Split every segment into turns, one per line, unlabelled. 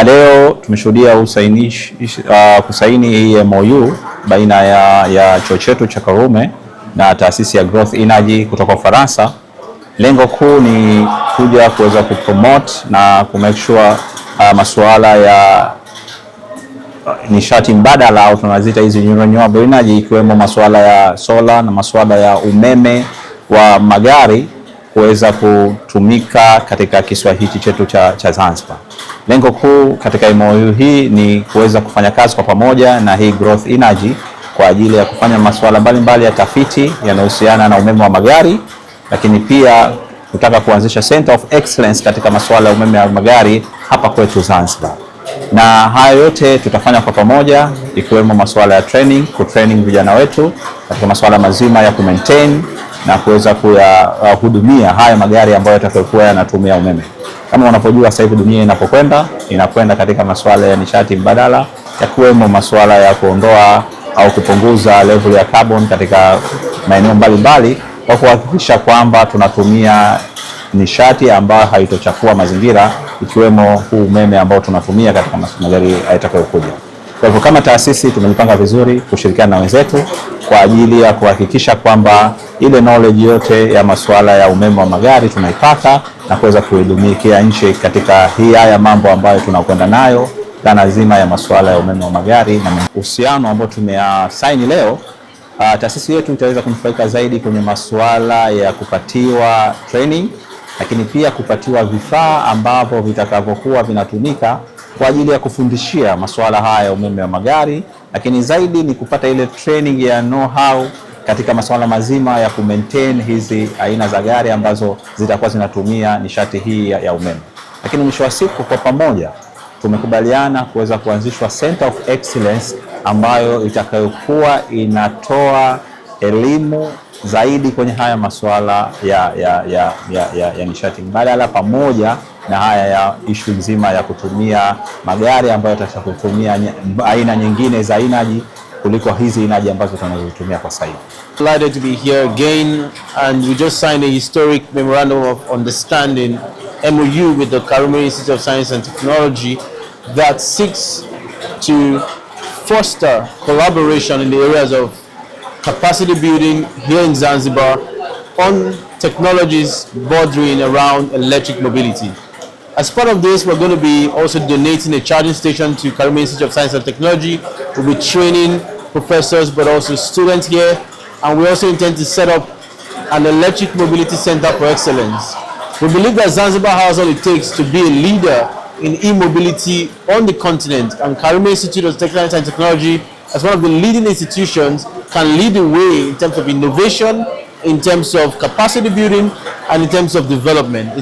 Leo tumeshuhudia kusaini hii MOU baina ya chuo chetu cha Karume na taasisi ya Growth Energy kutoka Ufaransa. Lengo kuu ni kuja kuweza kupromote na kumake sure masuala ya nishati mbadala au tunazita hizi renewable energy, ikiwemo masuala ya solar na masuala ya umeme wa magari kuweza kutumika katika kisiwa hichi chetu cha Zanzibar. Lengo kuu katika MOU hii ni kuweza kufanya kazi kwa pamoja na hii Growth Energy kwa ajili ya kufanya masuala mbalimbali ya tafiti yanayohusiana na umeme wa magari, lakini pia kutaka kuanzisha Center of Excellence katika masuala ya umeme wa magari hapa kwetu Zanzibar. Na haya yote tutafanya kwa pamoja, ikiwemo masuala ya kutraining vijana wetu katika masuala mazima ya kumaintain na kuweza kuyahudumia haya magari ambayo yatakayokuwa yanatumia umeme. Kama unapojua sasa hivi dunia inakwenda katika masuala ya nishati mbadala, yakiwemo masuala ya kuondoa au kupunguza level ya carbon katika maeneo mbalimbali, kwa kuhakikisha kwamba tunatumia nishati ambayo haitochafua mazingira, ikiwemo huu umeme ambao tunatumia katika magari yatakayokuja. Kwa hivyo kama taasisi tumejipanga vizuri kushirikiana na wenzetu kwa ajili ya kuhakikisha kwamba ile knowledge yote ya masuala ya umeme wa magari tunaipata na kuweza kuidumikia nchi katika haya mambo ambayo tunakwenda nayo, dhana nzima ya masuala ya umeme wa magari na uhusiano ambao tumesaini leo. Taasisi yetu itaweza kunufaika zaidi kwenye masuala ya kupatiwa training, lakini pia kupatiwa vifaa ambavyo vitakavyokuwa vinatumika kwa ajili ya kufundishia masuala haya ya umeme wa magari, lakini zaidi ni kupata ile training ya know-how katika masuala mazima ya kumaintain hizi aina za gari ambazo zitakuwa zinatumia nishati hii ya umeme. Lakini mwisho wa siku, kwa pamoja tumekubaliana kuweza kuanzishwa Center of Excellence ambayo itakayokuwa inatoa elimu zaidi kwenye haya masuala ya nishati mbadala, pamoja na haya ya issue nzima ya kutumia magari ambayo yatakutumia aina nyingine za energy kuliko hizi energy ambazo tunazotumia kwa sasa.
Delighted to be here again, and we just signed a historic memorandum of understanding MOU with the Karume Institute of Science and Technology that seeks to foster collaboration in the areas of capacity building here in Zanzibar on technologies bordering around electric mobility. As part of this, we're going to be also donating a charging station to Karume Institute of Science and Technology. We'll be training professors but also students here, and we also intend to set up an electric mobility center for excellence. We believe that Zanzibar has all it takes to be a leader in e-mobility on the continent, and Karume Institute of Science and Technology, as one of the leading institutions, can lead the way in terms of innovation, in terms of capacity building, and in terms of development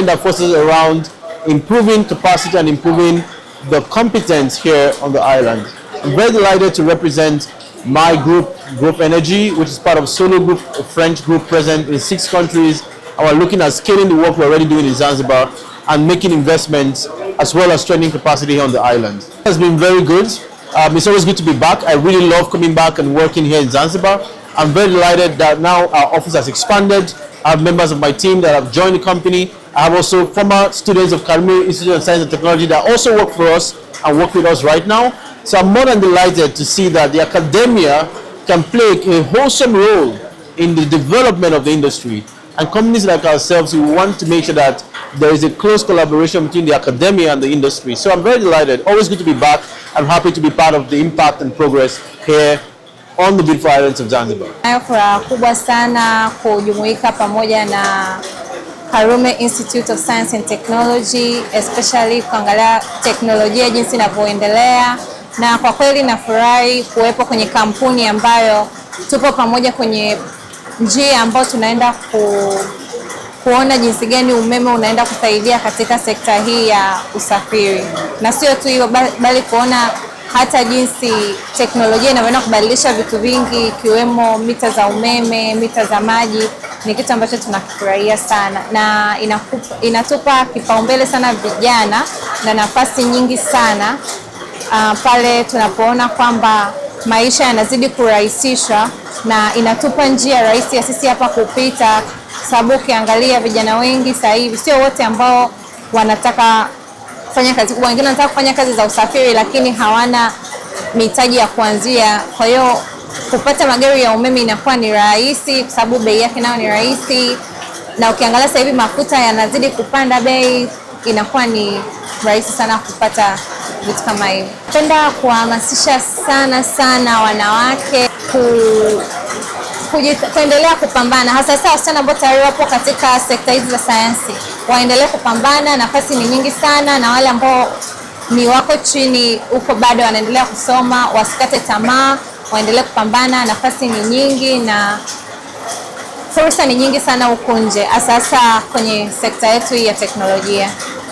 that focuses around improving capacity and improving the competence here on the island. I'm very delighted to represent my group, Growth Energy, which is part of Solo Group, a French group present in 6 countries, and we're looking at scaling the work we're already doing in Zanzibar and making investments as well as strengthening capacity here on the island. It has been very good. It's always good to be back. I really love coming back and working here in Zanzibar. I'm very delighted that now our office has expanded. I have members of my team that have joined the company. I have also former students of Karume Institute of Science and Technology that also work for us and work with us right now. So I'm more than delighted to see that the academia can play a wholesome role in the development of the industry. And companies like ourselves, we want to make sure that there is a close collaboration between the academia and the industry. So I'm very delighted. Always good to be back. I'm happy to be part of the impact and progress here on the beautiful islands of Zanzibar.
Nayo furaha kubwa sana kujumuika pamoja na Karume Institute of Science and Technology, especially kuangalia teknolojia jinsi inavyoendelea, na kwa kweli nafurahi kuwepo kwenye kampuni ambayo tupo pamoja kwenye njia ambayo tunaenda kuona jinsi gani umeme unaenda kusaidia katika sekta hii ya usafiri, na sio tu hiyo bali kuona hata jinsi teknolojia inaweza kubadilisha vitu vingi, ikiwemo mita za umeme, mita za maji. Ni kitu ambacho tunakifurahia sana, na inatupa kipaumbele sana vijana na nafasi nyingi sana pale tunapoona kwamba maisha yanazidi kurahisishwa, na inatupa njia rahisi ya sisi hapa kupita, sababu ukiangalia vijana wengi sasa hivi sio wote ambao wanataka kufanya kazi kubwa, wengine wanataka kufanya kazi za usafiri lakini hawana mitaji ya kuanzia. Kwa hiyo kupata magari ya umeme inakuwa ni rahisi kwa sababu bei yake nayo ni rahisi, na ukiangalia sasa hivi mafuta yanazidi kupanda bei, inakuwa ni rahisi sana kupata vitu kama hivi. Napenda kuhamasisha sana wanawake kuendelea kupambana, hasa wasichana ambao tayari wapo katika sekta hizi za sayansi, waendelee kupambana. Nafasi ni nyingi sana, na wale ambao ni wako chini huko bado wanaendelea kusoma, wasikate tamaa, waendelee kupambana. Nafasi ni nyingi na fursa ni nyingi sana huko nje, hasa kwenye sekta yetu ya teknolojia.